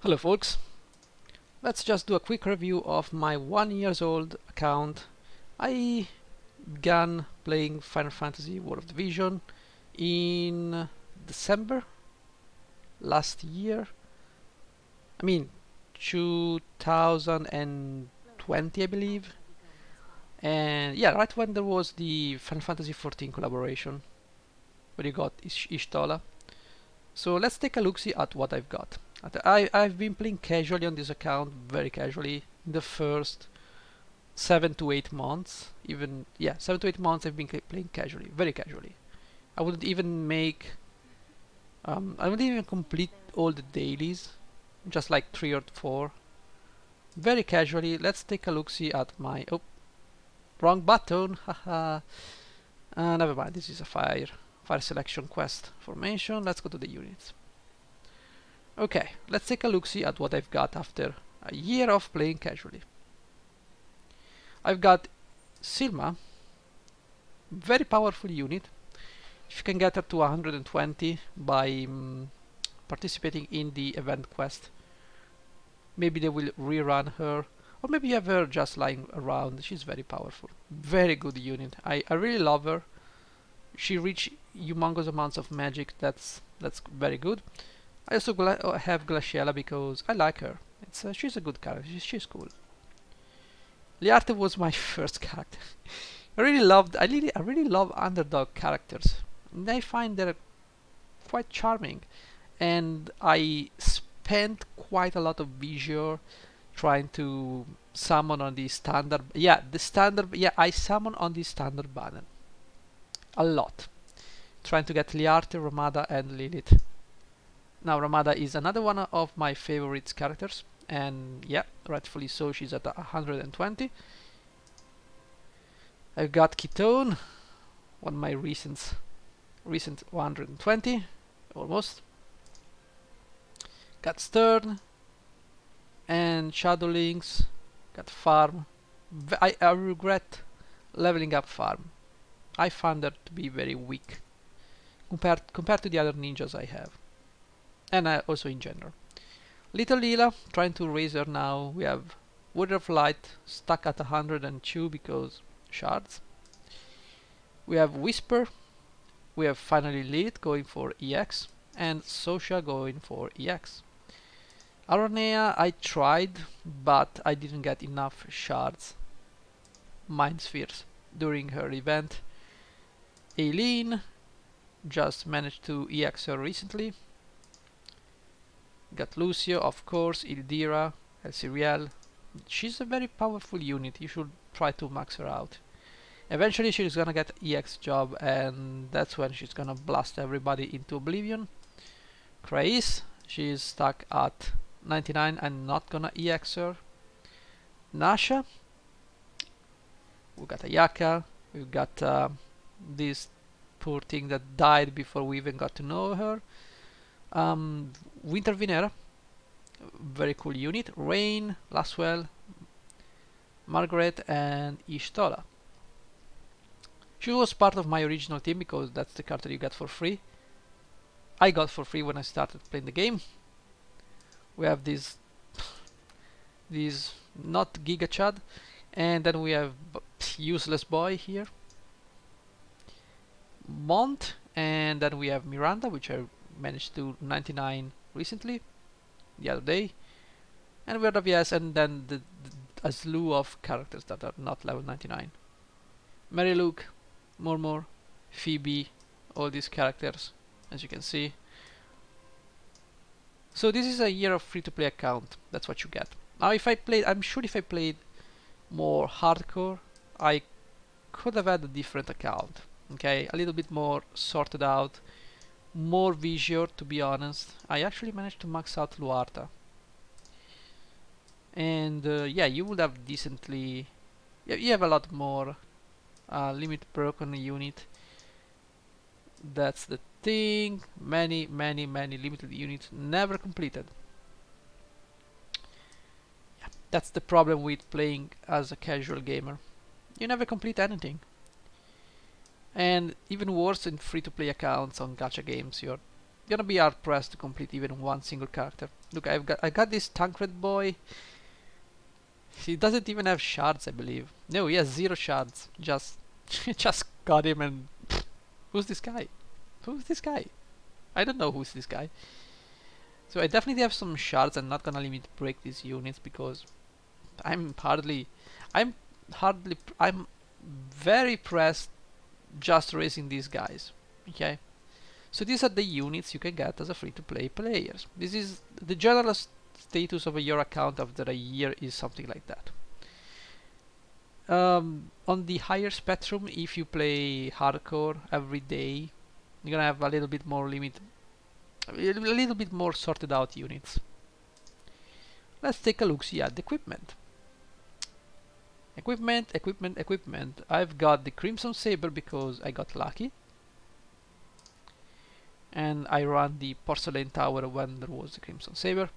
Hello folks, let's just do a quick review of my 1 year old account. I began playing Final Fantasy World of Division in December last year. I mean 2020 I believe. And yeah, right when there was the Final Fantasy 14 collaboration where you got Ishtola. So let's take a look-see at what I've got. I've been playing casually on this account, very casually, in the first 7 to 8 months. Even, yeah, 7 to 8 months I've been playing casually, very casually. I wouldn't even make, I wouldn't even complete all the dailies, just like 3 or 4. Very casually, let's take a look-see at my, oh, wrong button, haha. Never mind, this is a fire selection quest formation. Let's go to the units. Okay, let's take a look-see at what I've got after a year of playing casually. I've got Silma, very powerful unit. If you can get her to 120 by participating in the event quest, maybe they will rerun her, or maybe you have her just lying around. She's very powerful, very good unit. I really love her. She reached humongous amounts of magic. That's very good. I also have Glaciella because I like her. She's a good character. She's cool. Liarte was my first character. I really love underdog characters. And I find they're quite charming. And I spent quite a lot of visual trying to summon on the standard. Yeah, I summon on the standard banner a lot, trying to get Liarte, Ramada, and Lilith. Now Ramada is another one of my favorite characters, and yeah, rightfully so, she's at 120. I've got Ketone, one of my recent 120, almost. Got Stern, and Shadowlings, got Farm. I regret leveling up Farm. I found her to be very weak compared to the other ninjas I have, and also in general. Little Lila, trying to raise her now. We have Word of Light stuck at 102 because shards. We have Whisper. We have finally Lilith going for EX, and Sosha going for EX. Aranea I tried, but I didn't get enough shards, Mind Spheres, during her event. Aileen just managed to EX her recently. Got Lucio, of course, Ildira, Elsiriel. She's a very powerful unit. You should try to max her out. Eventually she's gonna get EX job, and that's when she's gonna blast everybody into oblivion. Krais, she's stuck at 99. I'm not gonna EX her. Nasha, we got Ayaka, we've got this poor thing that died before we even got to know her. Winter Venera, very cool unit. Rain, Laswell, Margaret, and Ishtola. She was part of my original team because that's the card that you get for free. I got for free when I started playing the game. We have this not Giga Chad, and then we have Useless Boy here, Mont, and then we have Miranda, which I managed to 99 recently, the other day, and we have VS, and then a slew of characters that are not level 99. Mary Luke, Murmur, Phoebe, all these characters, as you can see. So this is a year of free-to-play account. That's what you get. Now, I'm sure if I played more hardcore, I could have had a different account. Okay, a little bit more sorted out, more visual, to be honest. I actually managed to max out Luarta, and yeah, you would have decently. You have a lot more limit broken unit. That's the thing. Many limited units never completed. Yeah, that's the problem with playing as a casual gamer. You never complete anything. And even worse in free-to-play accounts on gacha games, you're gonna be hard pressed to complete even one single character. Look, I got this Tancred boy. He doesn't even have shards, I believe. No, he has 0 shards. Just just got him and who's this guy? Who's this guy? I don't know who's this guy. So I definitely have some shards. I'm not gonna limit break these units because I'm very pressed just raising these guys. Okay. So these are the units you can get as a free-to-play players. This is the general status of your account after a year is something like that. On the higher spectrum, if you play hardcore every day, you're gonna have a little bit more a little bit more sorted out units. Let's take a look-see at the equipment. Equipment. I've got the Crimson Saber because I got lucky. And I ran the Porcelain Tower when there was the Crimson Saber.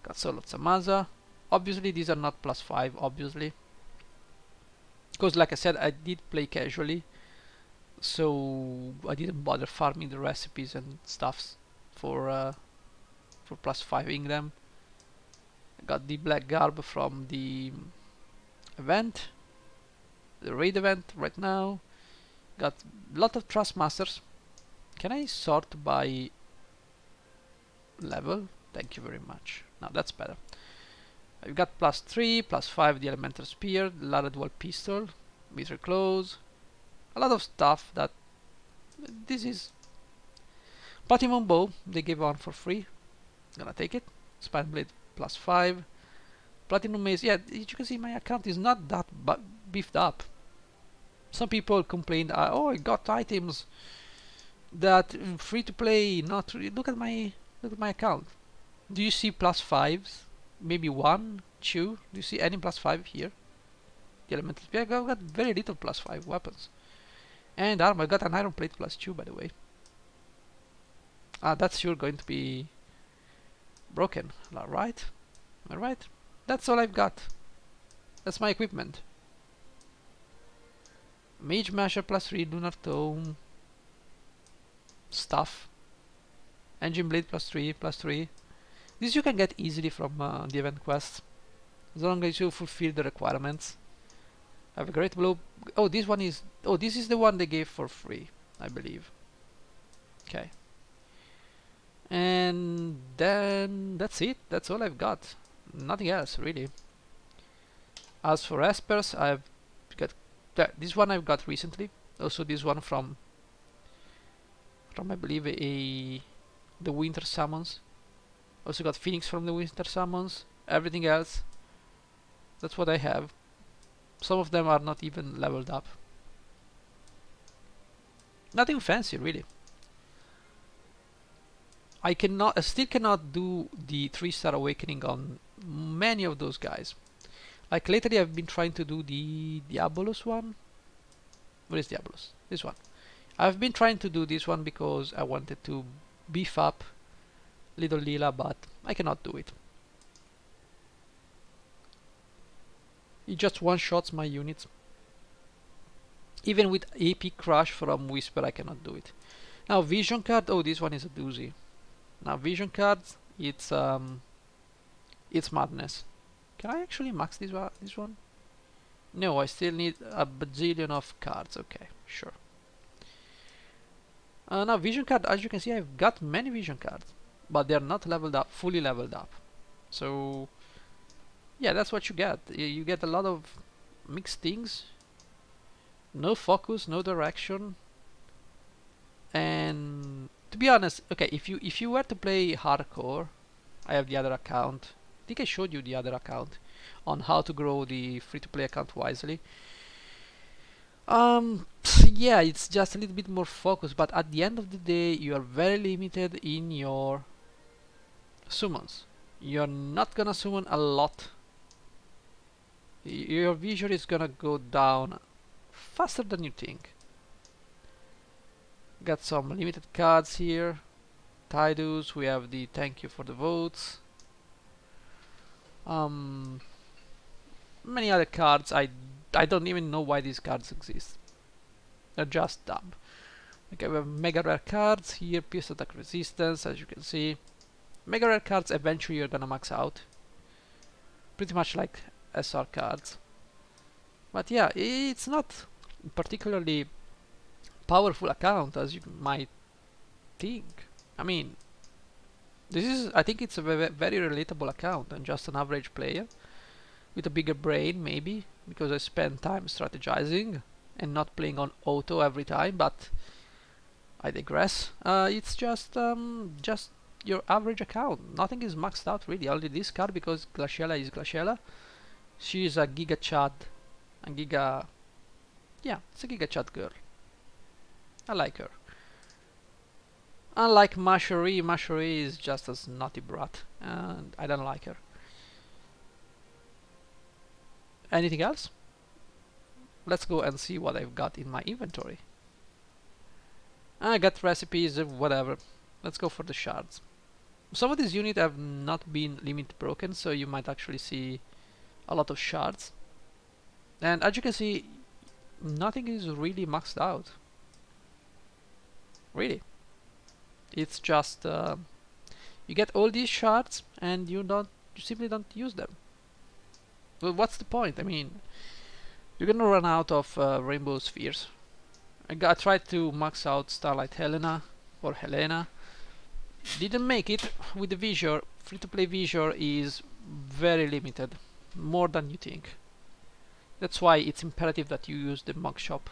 Got Soul of Samaza. Obviously these are not +5, obviously. Because like I said, I did play casually. So I didn't bother farming the recipes and stuffs for +5ing them. I got the Black Garb from the event. The raid event right now. Got a lot of Trust Masters. Can I sort by level? Thank you very much. Now that's better. I've got +3, +5 the Elemental Spear, the Lara Dual Pistol, Mithril Claws, a lot of stuff that this is Platinum Bow, they gave one for free. Gonna take it. Spine Blade +5. Platinum Mace, yeah, as you can see my account is not that beefed up. Some people complained, oh I got items that free to play, not look at my account. Do you see +5s? Maybe 1, 2. Do you see any +5 here? The Elemental Spear, I've got very little +5 weapons. And armor, I got an Iron Plate +2 by the way. That's sure going to be broken. Alright. Alright. That's all I've got. That's my equipment. Mage Masher +3, Lunar Tome. Stuff. Engine Blade +3. This you can get easily from the event quests, as long as you fulfill the requirements. I have a Great Blow. Oh, this one is. Oh, this is the one they gave for free, I believe. Okay. And then that's it. That's all I've got. Nothing else really. As for Espers, I've got this one I've got recently. Also this one from I believe the Winter Summons. Also got Phoenix from the Winter Summons. Everything else, that's what I have. Some of them are not even leveled up. Nothing fancy really. I still cannot do the 3-star awakening on many of those guys. Like lately I've been trying to do the Diabolos one. Where is Diabolos? This one. I've been trying to do this one because I wanted to beef up Little Lila, but I cannot do it. It just one-shots my units. Even with AP Crush from Whisper I cannot do it. Now Vision Card, oh this one is a doozy. Now Vision Cards, it's madness. Can I actually max this one? No, I still need a bajillion of cards. Okay, sure. Now Vision Card, as you can see I've got many Vision Cards, but they're not leveled up, fully leveled up. So yeah, that's what you get. You get a lot of mixed things. No focus, no direction. And to be honest, okay, if you were to play hardcore, I have the other account. I think I showed you the other account on how to grow the free-to-play account wisely. Yeah, it's just a little bit more focused, but at the end of the day, you are very limited in your summons. You're not gonna summon a lot. Your vision is gonna go down faster than you think. Got some limited cards here. Tidus, we have the thank you for the votes. Many other cards, I don't even know why these cards exist. They're just dumb. Okay, we have mega rare cards here, pierce attack resistance, as you can see. Mega rare cards eventually you're gonna max out. Pretty much like SR cards. But yeah, it's not particularly powerful account as you might think. I mean, I think it's a very relatable account and just an average player with a bigger brain maybe, because I spend time strategizing and not playing on auto every time, but I digress. It's just your average account. Nothing is maxed out really, only this card because Glaciella is Glaciella. She is a Giga Chad, yeah, it's a Giga Chad girl. I like her. Unlike Mashery, Mashery is just a naughty brat, and I don't like her. Anything else? Let's go and see what I've got in my inventory. I got recipes, whatever. Let's go for the shards. Some of these units have not been limit broken, so you might actually see a lot of shards. And as you can see, nothing is really maxed out. Really. It's just you get all these shards and you simply don't use them. Well, what's the point? I mean, you're gonna run out of rainbow spheres. I tried to max out Starlight Helena or Helena. Didn't make it with the Visor. Free-to-play Visor is very limited, more than you think. That's why it's imperative that you use the mug shop.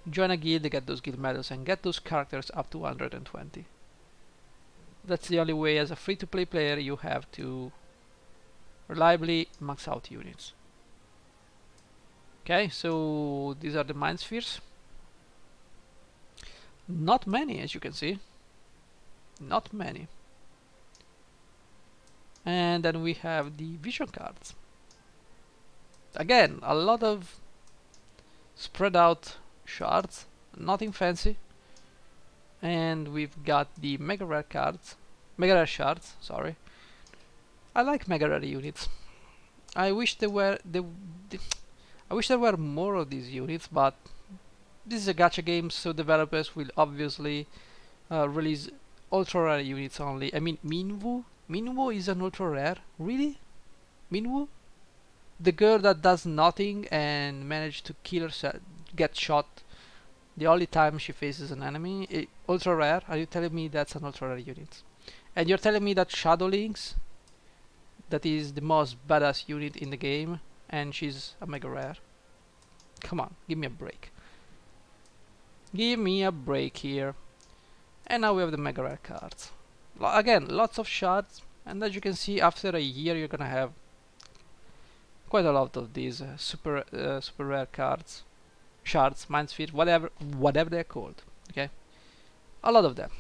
Join a guild, get those guild medals, and get those characters up to 120. That's the only way as a free-to-play player you have to reliably max out units. Okay, so these are the mind spheres. Not many, as you can see. Not many. And then we have the vision cards. Again, a lot of spread out shards, nothing fancy. And we've got the mega rare cards, mega rare shards, sorry. I like mega rare units. I wish there were more of these units, but this is a gacha game, so developers will obviously release ultra rare units only. I mean, Minwu is an ultra rare, really? Minwu? The girl that does nothing and managed to kill herself, get shot the only time she faces an enemy. Ultra rare? Are you telling me that's an ultra rare unit? And you're telling me that Shadowlings, that is the most badass unit in the game, and she's a mega rare? Come on, give me a break. Give me a break here. And now we have the mega rare cards. Again, lots of shards, and as you can see, after a year you're gonna have quite a lot of these super rare cards, shards, mind spheres, whatever they're called. Okay, a lot of them.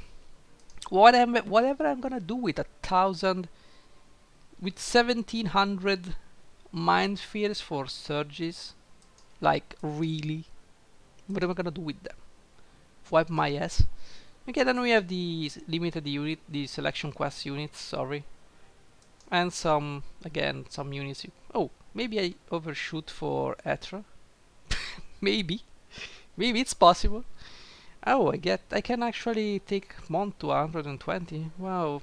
Whatever I'm gonna do with 1700 mind spheres for surges, like really, what am I gonna do with them? Wipe my ass. Okay, then we have the limited unit, the selection quest units, sorry. And some units. Oh, maybe I overshoot for Etra. Maybe it's possible. Oh, I can actually take Mont to 120. Wow.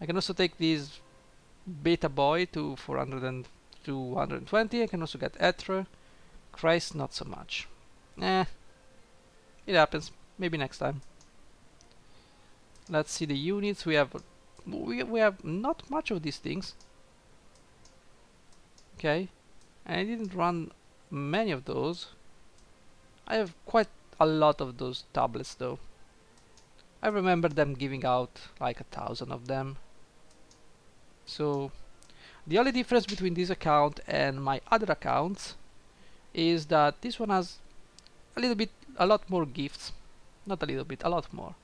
I can also take this Beta Boy to 120. I can also get Etra. Christ, not so much. It happens. Maybe next time. Let's see the units. We have not much of these things. Okay, and I didn't run many of those. I have quite a lot of those tablets though. I remember them giving out like 1,000 of them. So the only difference between this account and my other accounts is that this one has a lot more gifts. Not a little bit, a lot more.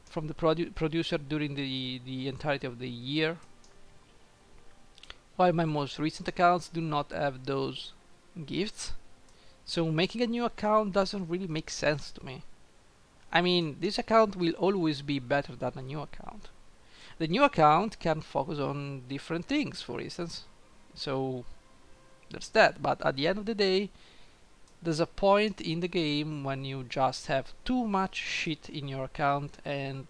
From the producer during the entirety of the year, while my most recent accounts do not have those gifts. So making a new account doesn't really make sense to me. I mean, this account will always be better than a new account. The new account can focus on different things, for instance. So there's that, but at the end of the day, there's a point in the game when you just have too much shit in your account, and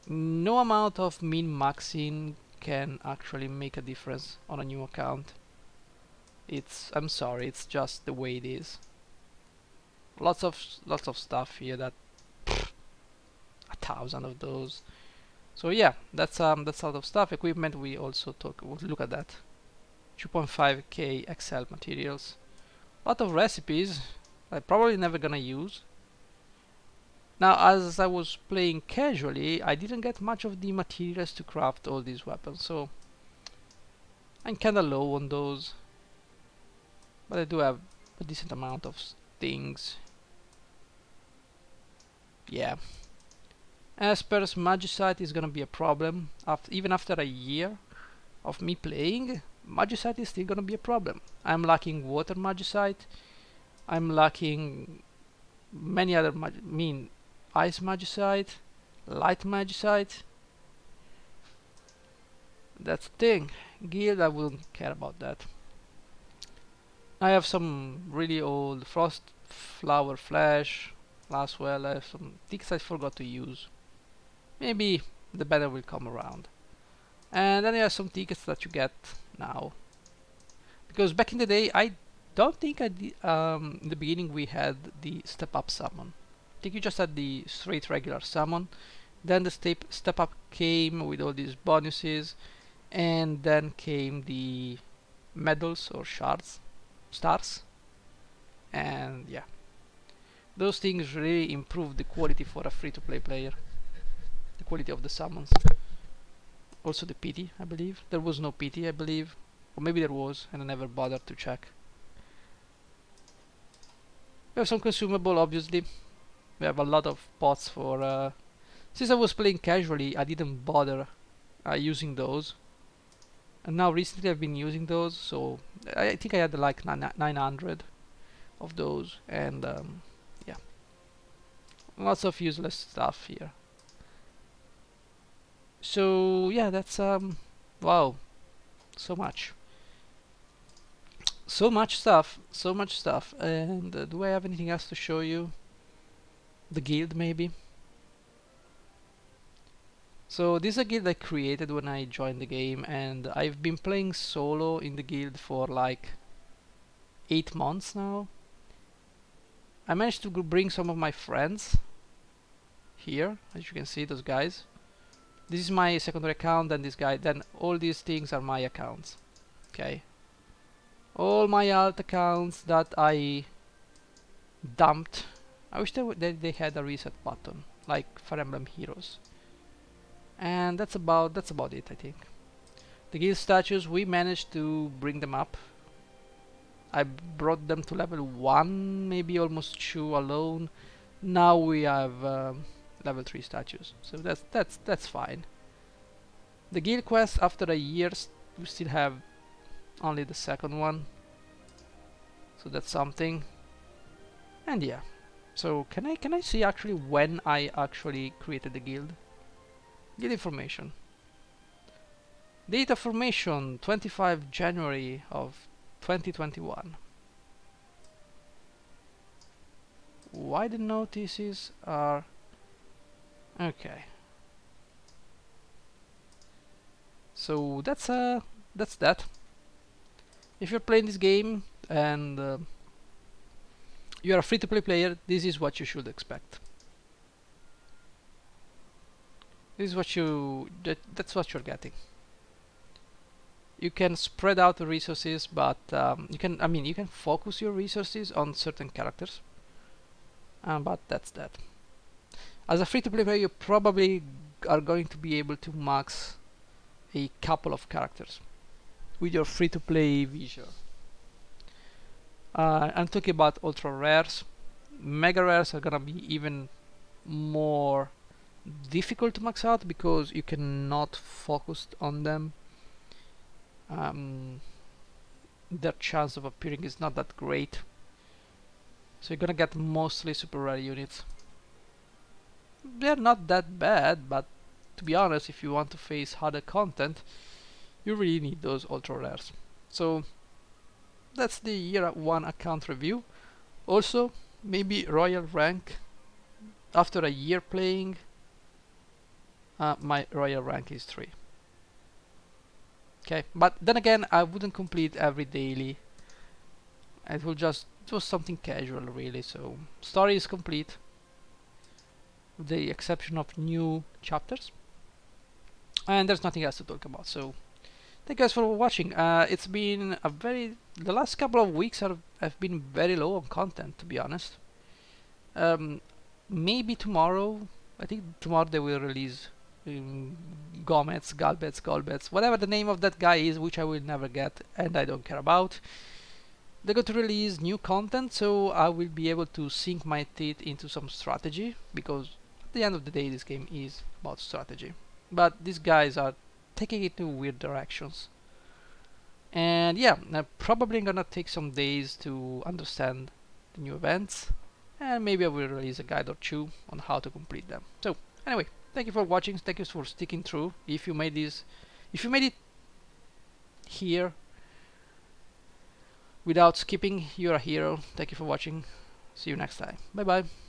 no amount of min-maxing can actually make a difference on a new account. I'm sorry, it's just the way it is. Lots of stuff here that 1,000 of those. So yeah, that's a lot of stuff. Equipment, we also we'll look at that. 2.5k XL materials. A lot of recipes I'm probably never gonna use. Now, as I was playing casually, I didn't get much of the materials to craft all these weapons, so I'm kinda low on those. But I do have a decent amount of things. Yeah. Asper's Magicite is gonna be a problem. Even after a year of me playing, Magicite is still gonna be a problem. I'm lacking Water Magicite. I'm lacking many other Ice Magicite, Light Magicite. That's the thing. Guild, I wouldn't care about that. I have some really old Frost Flower Flash. Laswell, I have some things I forgot to use. Maybe the banner will come around. And then there are some tickets that you get now. Because back in the day, I don't think in the beginning we had the step up summon. I think you just had the straight regular summon. Then the step up came with all these bonuses, and then came the medals or stars, and yeah, those things really improved the quality for a free-to-play player. The quality of the summons. Also the pity, I believe. There was no pity, I believe. Or maybe there was, and I never bothered to check. We have some consumable, obviously. We have a lot of pots for... since I was playing casually, I didn't bother using those. And now recently I've been using those, so I think I had like 900 of those, and yeah. Lots of useless stuff here. So yeah, that's wow, so much stuff. And do I have anything else to show you? The guild, maybe. So this is a guild I created when I joined the game, and I've been playing solo in the guild for like 8 months now. I managed to bring some of my friends here, as you can see, those guys. This is my secondary account, and this guy, then all these things are my accounts. Okay. All my alt accounts that I dumped. I wish they had a reset button, like Fire Emblem Heroes. And that's about it, I think. The guild statues, we managed to bring them up. I brought them to level 1, maybe almost 2 alone. Now we have level 3 statues, so that's fine. The guild quest, after a year, we still have only the second one, so that's something. And yeah, so can I see actually when I actually created the guild? Guild information. Date of formation 25 January of 2021. Why the notices are okay. So that's that. If you're playing this game and you're a free-to-play player, this is what you should expect. This is what that's what you're getting. You can spread out the resources, but you can focus your resources on certain characters. But that's that. As a free-to-play player, you probably are going to be able to max a couple of characters with your free-to-play visual. I'm talking about ultra rares. Mega rares are gonna be even more difficult to max out because you cannot focus on them. Their chance of appearing is not that great, so you're gonna get mostly super rare units. They're not that bad, but to be honest, if you want to face harder content, you really need those ultra rares. So that's the year 1 account review. Also, maybe royal rank. After a year playing, my royal rank is 3. Okay, but then again, I wouldn't complete every daily. It will just do something casual, really. So story is complete, with the exception of new chapters, and there's nothing else to talk about. So thank you guys for watching. It's been the last couple of weeks have been very low on content, to be honest. Um, Maybe tomorrow. I think tomorrow they will release Gomets, Galbets, Golbets, whatever the name of that guy is, which I will never get and I don't care about. They're going to release new content, so I will be able to sink my teeth into some strategy, because at the end of the day this game is about strategy. But these guys are taking it to weird directions. And yeah, I'm probably gonna take some days to understand the new events, and maybe I will release a guide or two on how to complete them. So anyway, thank you for watching, thank you for sticking through. If you made it here without skipping, you're a hero. Thank you for watching. See you next time. Bye bye.